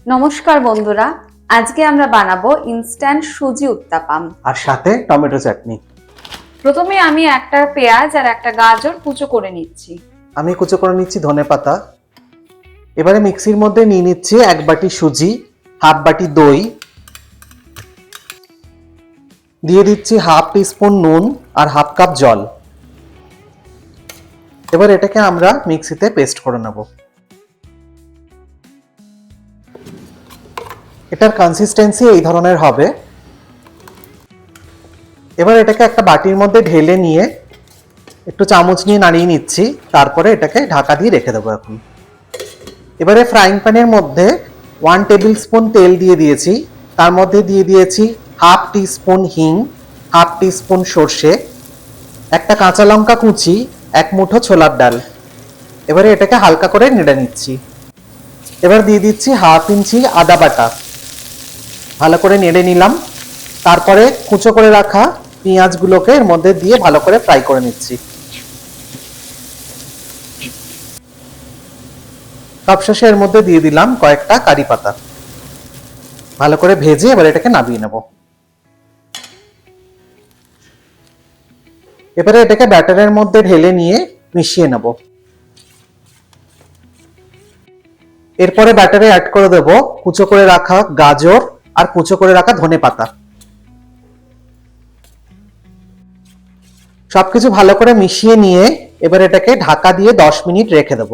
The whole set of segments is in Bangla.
নমস্কার বন্ধুরা, আজকে আমরা বানাবো ইনস্ট্যান্ট সুজি উত্তাপাম আর সাথে টমেটো চাটনি। প্রথমে আমি একটা পেঁয়াজ আর একটা গাজর কুচো করে নিচ্ছি। আমি কুচো করে নিচ্ছি ধনেপাতা। এবারে মিক্সির মধ্যে নিয়ে নিচ্ছি 1 বাটি সুজি, হাফ বাটি দই, দিয়ে দিচ্ছি হাফ টিস্পুন নুন আর হাফ কাপ জল। এবার এটাকে আমরা মিক্সিতে পেস্ট করে নেব। এটার কনসিস্টেন্সি এই ধরনের হবে। এবার এটাকে একটা বাটির মধ্যে ঢেলে নিয়ে একটু চামচ নিয়ে নাড়িয়ে নিচ্ছি, তারপরে এটাকে ঢাকা দিয়ে রেখে দেবো এখন। এবারে ফ্রাইং প্যানের মধ্যে 1 টেবিল স্পুন তেল দিয়ে দিয়েছি, তার মধ্যে দিয়ে দিয়েছি হাফ টিস্পুন হিং, হাফ টিস্পুন সর্ষে, একটা কাঁচা লঙ্কা কুচি, 1 মুঠো ছোলার ডাল। এবারে এটাকে হালকা করে নেড়ে নিচ্ছি। এবার দিয়ে দিচ্ছি হাফ ইঞ্চি আদা বাটা, ভালো করে নেড়ে নিলাম। তারপরে কুচো করে রাখা পেঁয়াজগুলোকে এর মধ্যে দিয়ে ভালো করে ফ্রাই করে নিচ্ছি। সবশেষে এর মধ্যে দিয়ে দিলাম কয়েকটা কারি পাতা। ভালো করে ভেজে এবার এটাকে নামিয়ে নেব। এবারে এটাকে ব্যাটারের মধ্যে ঢেলে নিয়ে মিশিয়ে নেব। এরপরে ব্যাটারে অ্যাড করে দেব কুচো করে রাখা গাজর আর কুচো করে রাখা ধনেপাতা। সবকিছু ভালো করে মিশিয়ে নিয়ে এবার এটাকে ঢাকা দিয়ে 10 মিনিট রেখে দেব।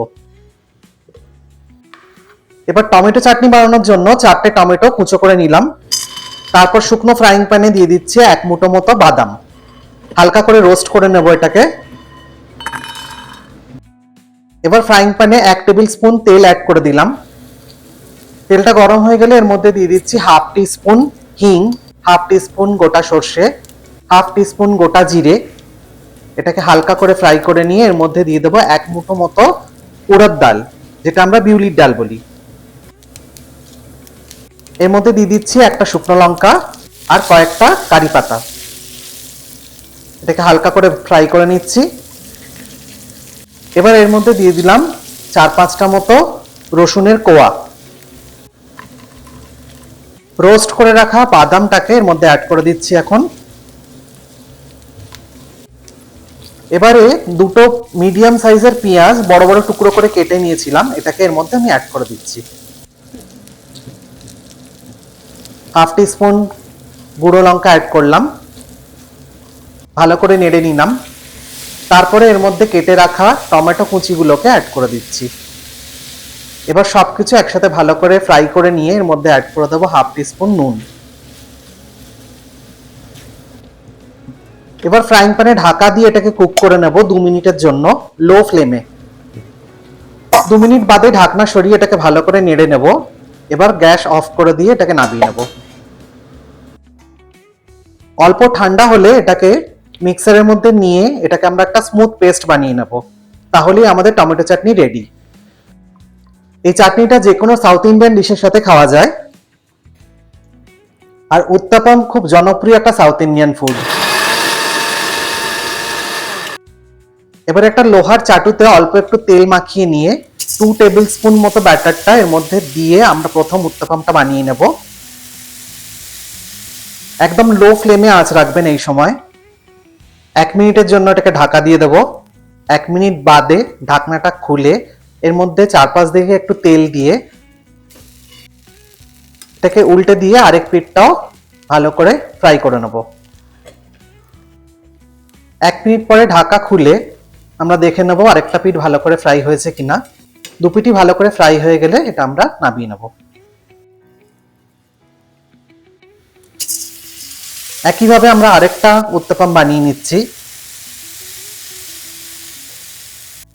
এবার টমেটো চাটনি বানানোর জন্য 4টে টমেটো কুচো করে নিলাম। তারপর শুকনো ফ্রাইং প্যানে দিয়ে দিচ্ছি 1 মুঠো মতো বাদাম, হালকা করে রোস্ট করে নেব এটাকে। এবার ফ্রাইং প্যানে 1 টেবিল স্পুন তেল অ্যাড করে দিলাম। তেলটা গরম হয়ে গেলে এর মধ্যে দিয়ে দিচ্ছি হাফ টিস্পুন হিং, হাফ টিস্পুন গোটা সর্ষে, হাফ টিস্পুন গোটা জিরে। এটাকে হালকা করে ফ্রাই করে নিয়ে এর মধ্যে দিয়ে দেবো 1 মুঠো মতো উড়দ ডাল, যেটা আমরা বিউলির ডাল বলি। এর মধ্যে দিয়ে দিচ্ছি একটা শুকনো লঙ্কা আর কয়েকটা কারি পাতা। এটাকে হালকা করে ফ্রাই করে নিচ্ছি। এবার এর মধ্যে দিয়ে দিলাম 4-5টা মতো রসুনের কোয়া। রোস্ট করে রাখা বাদামটাকে এর মধ্যে অ্যাড করে দিচ্ছি এখন। এবারে দুটো মিডিয়াম সাইজের পেঁয়াজ বড় বড় টুকরো করে কেটে নিয়েছিলাম, এটাকে এর মধ্যে আমি অ্যাড করে দিচ্ছি। হাফ টিস্পুন গুঁড়ো লঙ্কা অ্যাড করলাম, ভালো করে নেড়ে নিলাম। তারপরে এর মধ্যে কেটে রাখা টমেটো কুচিগুলোকে অ্যাড করে দিচ্ছি। এবার সবকিছু একসাথে ভালো করে ফ্রাই করে নিয়ে এর মধ্যে অ্যাড করে দেবো হাফ টিস্পুন নুন। এবার ফ্রাইং প্যানে ঢাকা দিয়ে এটাকে কুক করে নেব 2 মিনিটের জন্য লো ফ্লেমে। 2 মিনিট বাদে ঢাকনা সরিয়ে এটাকে ভালো করে নেড়ে নেব। এবার গ্যাস অফ করে দিয়ে এটাকে নামিয়ে নেব। অল্প ঠান্ডা হলে এটাকে মিক্সারের মধ্যে নিয়ে এটাকে আমরা একটা স্মুথ পেস্ট বানিয়ে নেব। তাহলেই আমাদের টমেটো চাটনি রেডি। এই চাটনিটা যে কোনো সাউথ ইন্ডিয়ান ডিশের সাথে খাওয়া যায়। আর উত্তাপাম খুব জনপ্রিয় একটা সাউথ ইন্ডিয়ান ফুড। এবার একটা লোহার চাটুতে অল্প একটু তেল মাখিয়ে নিয়ে 2 টেবিল স্পুন মতো ব্যাটারটা এর মধ্যে দিয়ে আমরা প্রথম উত্তাপামটা বানিয়ে নেব। একদম লো ফ্লেমে আঁচ রাখবেন এই সময়। 1 মিনিটের জন্য এটাকে ঢাকা দিয়ে দেব। 1 মিনিট বাদে ঢাকনাটা খুলে এর মধ্যে 4-5 দিকে একটু তেল দিয়ে এটাকে উল্টে দিয়ে আরেক পিঠটাও ভালো করে ফ্রাই করে নেব। 1 মিনিট পরে ঢাকা খুলে আমরা দেখে নেব আরেকটা পিঠ ভালো করে ফ্রাই হয়েছে কিনা। 2 পিঠই ভালো করে ফ্রাই হয়ে গেলে এটা আমরা নামিয়ে নেব। একইভাবে আমরা আরেকটা উত্তাপাম বানিয়ে নিচ্ছি।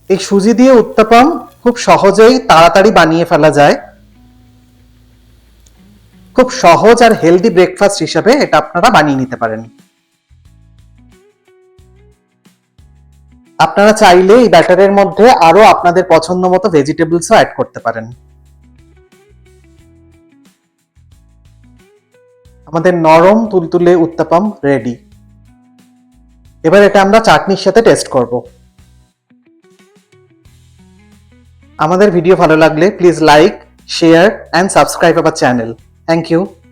এই সুজি দিয়ে উত্তাপাম খুব সহজেই তাড়াতাড়ি বানিয়ে ফেলা যায়। খুব সহজ আর হেলদি ব্রেকফাস্ট হিসেবে এটা আপনারা বানিয়ে নিতে পারেন। আপনারা চাইলে এই ব্যাটারের মধ্যে আরো আপনাদের পছন্দ মতো ভেজিটেবলসও অ্যাড করতে পারেন। আমাদের নরম তুলতুলে উত্তাপাম রেডি। এবার এটা আমরা চাটনির সাথে টেস্ট করব। আমাদের ভিডিও ভালো লাগলে please like, share and subscribe our channel. Thank you.